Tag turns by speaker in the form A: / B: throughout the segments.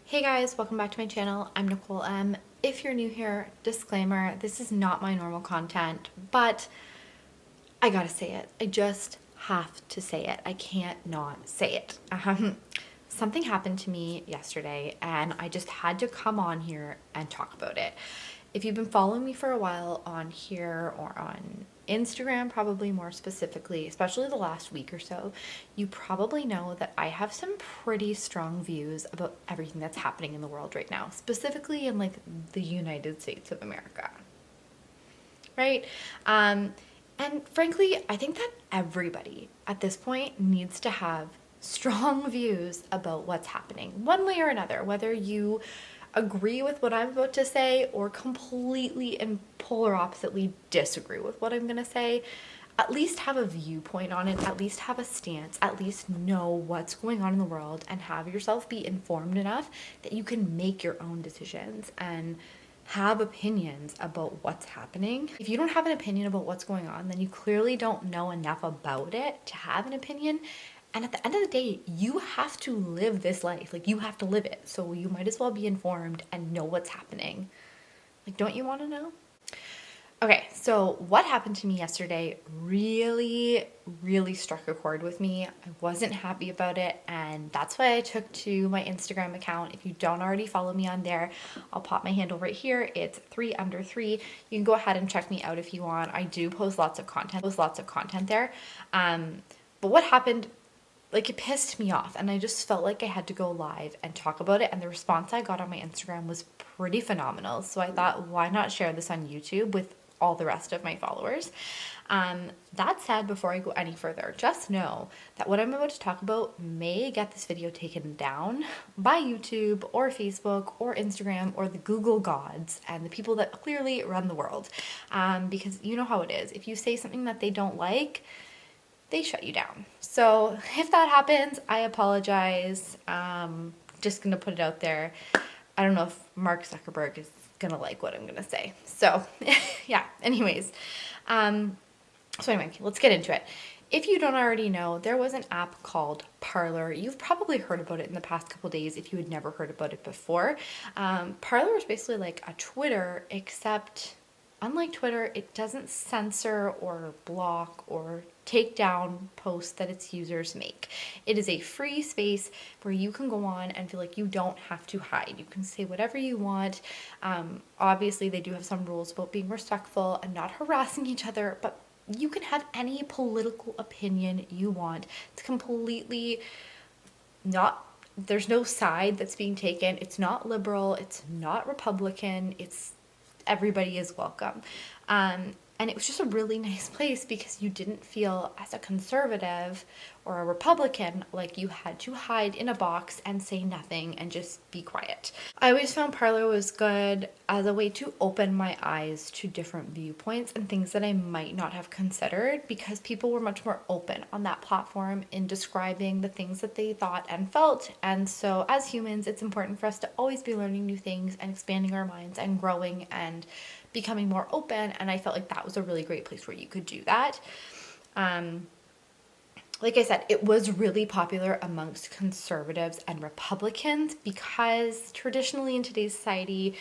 A: Hey guys, welcome back to my channel. I'm Nicole M. If you're new here, disclaimer, this is not my normal content, but I gotta say it. I just have to say it. I can't not say it. Something happened to me yesterday and I just had to come on here and talk about it. If you've been following me for a while on here or on Instagram, probably more specifically, especially the last week or so, you probably know that I have some pretty strong views about everything that's happening in the world right now, specifically in like the United States of America. Right? And frankly, I think that everybody at this point needs to have strong views about what's happening, one way or another, whether you agree with what I'm about to say or completely and polar oppositely disagree with what I'm going to say. At least have a viewpoint on it, at least have a stance, at least know what's going on in the world and have yourself be informed enough that you can make your own decisions and have opinions about what's happening. If you don't have an opinion about what's going on, then you clearly don't know enough about it to have an opinion. And at the end of the day, you have to live this life. Like, you have to live it. So you might as well be informed and know what's happening. Like, don't you want to know? Okay, so what happened to me yesterday really, really struck a chord with me. I wasn't happy about it, and that's why I took to my Instagram account. If you don't already follow me on there, I'll pop my handle right here. It's 3under3. You can go ahead and check me out if you want. I do post lots of content there. But what happened, like, it pissed me off, and I just felt like I had to go live and talk about it, and the response I got on my Instagram was pretty phenomenal. So I thought, why not share this on YouTube with all the rest of my followers? That said, before I go any further, just know that what I'm about to talk about may get this video taken down by YouTube or Facebook or Instagram or the Google gods and the people that clearly run the world. Because you know how it is. If you say something that they don't like, they shut you down. So if that happens, I apologize. Just gonna put it out there. I don't know if Mark Zuckerberg is gonna like what I'm gonna say. So yeah, anyways. So anyway, let's get into it. If you don't already know, there was an app called Parler. You've probably heard about it in the past couple days if you had never heard about it before. Parler is basically like a Twitter, except unlike Twitter, it doesn't censor or block or take down posts that its users make. It is a free space where you can go on and feel like you don't have to hide. You can say whatever you want. Obviously, they do have some rules about being respectful and not harassing each other, but you can have any political opinion you want. It's completely not, there's no side that's being taken. It's not liberal, it's not Republican, it's everybody is welcome. And it was just a really nice place because you didn't feel as a conservative or a Republican like you had to hide in a box and say nothing and just be quiet. I always found Parler was good as a way to open my eyes to different viewpoints and things that I might not have considered, because people were much more open on that platform in describing the things that they thought and felt. And so as humans, it's important for us to always be learning new things and expanding our minds and growing and becoming more open, and I felt like that was a really great place where you could do that. Like I said, it was really popular amongst conservatives and Republicans because traditionally in today's society,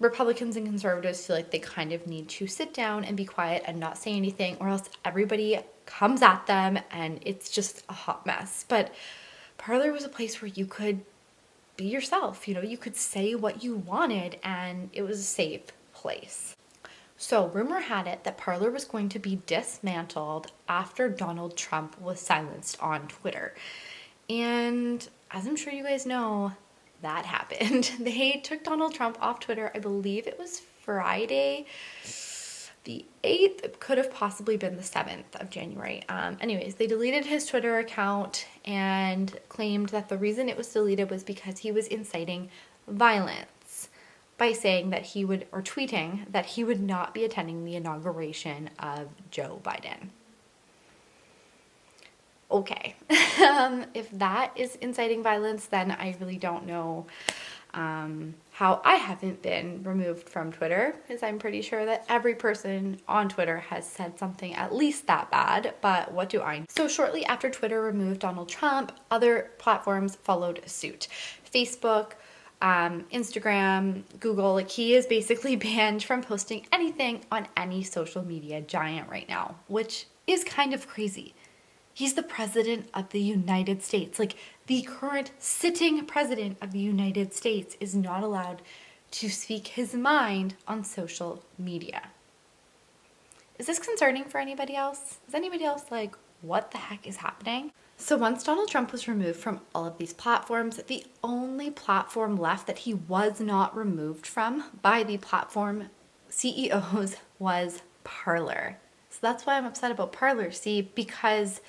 A: Republicans and conservatives feel like they kind of need to sit down and be quiet and not say anything, or else everybody comes at them and it's just a hot mess. But Parler was a place where you could be yourself, you could say what you wanted and it was a safe place. So rumor had it that Parler was going to be dismantled after Donald Trump was silenced on Twitter. And as I'm sure you guys know, that happened. They took Donald Trump off Twitter. I believe it was Friday the 8th. It could have possibly been the 7th of January. Anyways, they deleted his Twitter account and claimed that the reason it was deleted was because he was inciting violence by saying that he would, or tweeting that he would not be attending the inauguration of Joe Biden. Okay. If that is inciting violence, then I really don't know how I haven't been removed from Twitter, because I'm pretty sure that every person on Twitter has said something at least that bad, but what do I know? So shortly after Twitter removed Donald Trump, other platforms followed suit. Facebook, Instagram, Google. Like, he is basically banned from posting anything on any social media giant right now, which is kind of crazy. He's the president of the United States. Like, the current sitting president of the United States is not allowed to speak his mind on social media. Is this concerning for anybody else? Is anybody else like, what the heck is happening? So once Donald Trump was removed from all of these platforms, the only platform left that he was not removed from by the platform CEOs was Parler. So that's why I'm upset about Parler, see, because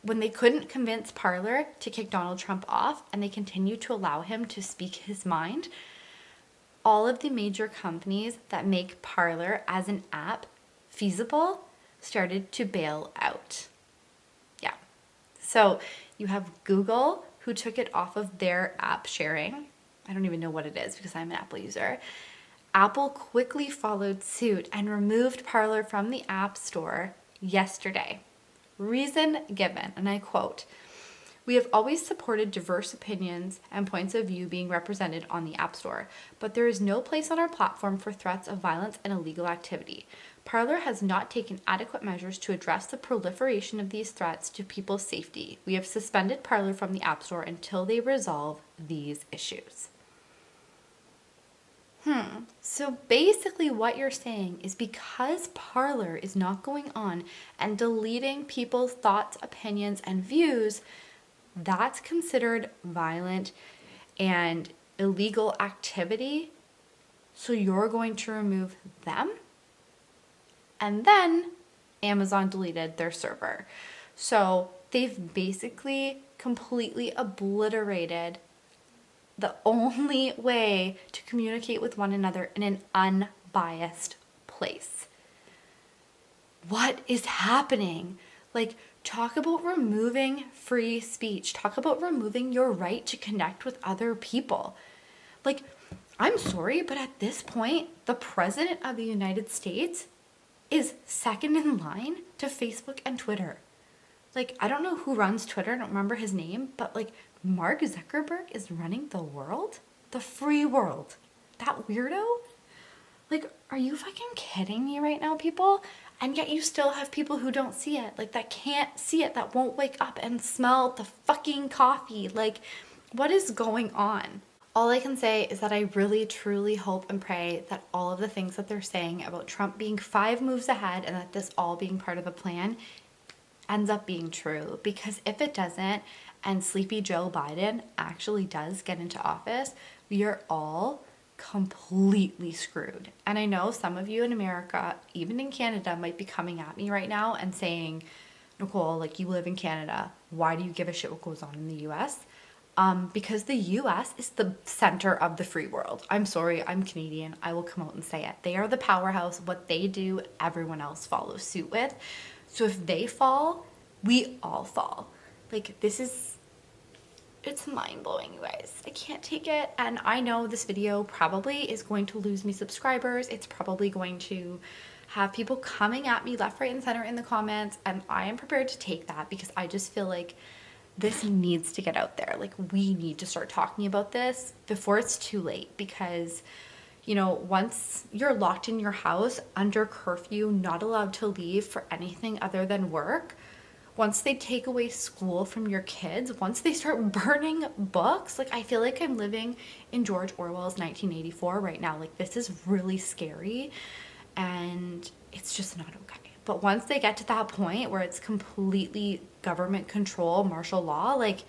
A: when they couldn't convince Parler to kick Donald Trump off and they continued to allow him to speak his mind, all of the major companies that make Parler as an app feasible started to bail out. Yeah. So you have Google, who took it off of their app sharing. I don't even know what it is because I'm an Apple user. Apple quickly followed suit and removed Parler from the App Store yesterday. Reason given, and I quote, "We have always supported diverse opinions and points of view being represented on the App Store, but there is no place on our platform for threats of violence and illegal activity. Parler has not taken adequate measures to address the proliferation of these threats to people's safety. We have suspended Parler from the App Store until they resolve these issues." So basically what you're saying is because Parler is not going on and deleting people's thoughts, opinions, and views, that's considered violent and illegal activity. So you're going to remove them? And then Amazon deleted their server. So they've basically completely obliterated the only way to communicate with one another in an unbiased place. What is happening? Like, talk about removing free speech. Talk about removing your right to connect with other people. Like, I'm sorry, but at this point, the president of the United States is second in line to Facebook and Twitter. Like, I don't know who runs Twitter, I don't remember his name, but like, Mark Zuckerberg is running the world? The free world. That weirdo? Like, are you fucking kidding me right now, people? And yet you still have people who don't see it, like that can't see it, that won't wake up and smell the fucking coffee. Like, what is going on? All I can say is that I really, truly hope and pray that all of the things that they're saying about Trump being 5 moves ahead and that this all being part of the plan ends up being true. Because if it doesn't, and Sleepy Joe Biden actually does get into office, we are all completely screwed. And I know some of you in America, even in Canada, might be coming at me right now and saying, Nicole, like, you live in Canada, why do you give a shit what goes on in the US? Because the US is the center of the free world. I'm sorry, I'm Canadian. I will come out and say it. They are the powerhouse. What they do, everyone else follows suit with. So if they fall, we all fall. Like, it's mind-blowing, you guys. I can't take it. And I know this video probably is going to lose me subscribers. It's probably going to have people coming at me left, right, and center in the comments. And I am prepared to take that because I just feel like this needs to get out there. Like, we need to start talking about this before it's too late, because, you know, once you're locked in your house under curfew, not allowed to leave for anything other than work, once they take away school from your kids, once they start burning books, like, I feel like I'm living in George Orwell's 1984 right now. Like, this is really scary and it's just not okay. But once they get to that point where it's completely government control, martial law, like,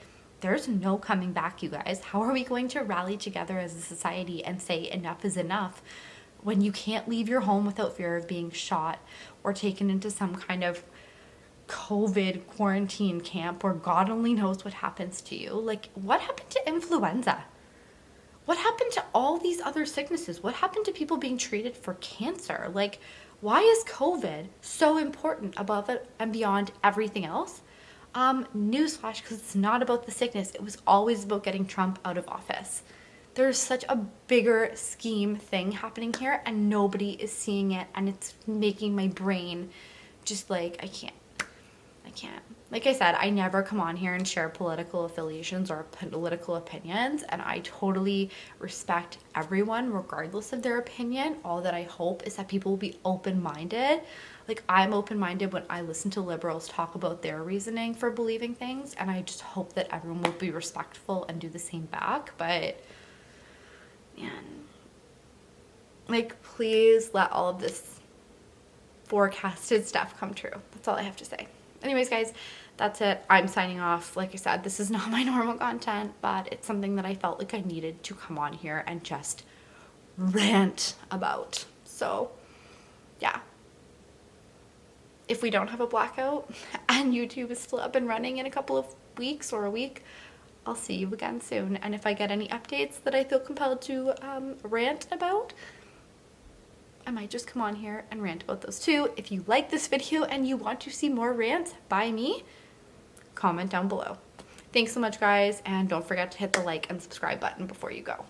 A: there's no coming back, you guys. How are we going to rally together as a society and say enough is enough when you can't leave your home without fear of being shot or taken into some kind of COVID quarantine camp where God only knows what happens to you? Like, what happened to influenza? What happened to all these other sicknesses? What happened to people being treated for cancer? Like, why is COVID so important above it and beyond everything else? Newsflash, because it's not about the sickness. It was always about getting Trump out of office. There's such a bigger scheme thing happening here and nobody is seeing it, and it's making my brain just like, I can't. Like I said, I never come on here and share political affiliations or political opinions, and I totally respect everyone regardless of their opinion. All that I hope is that people will be open-minded. Like, I'm open-minded when I listen to liberals talk about their reasoning for believing things, and I just hope that everyone will be respectful and do the same back. But man, like, please let all of this forecasted stuff come true. That's all I have to say. Anyways, guys, that's it. I'm signing off. Like I said, this is not my normal content, but it's something that I felt like I needed to come on here and just rant about. So, yeah. If we don't have a blackout and YouTube is still up and running in a couple of weeks or a week, I'll see you again soon. And if I get any updates that I feel compelled to rant about, I might just come on here and rant about those too. If you like this video and you want to see more rants by me, comment down below. Thanks so much, guys, and don't forget to hit the like and subscribe button before you go.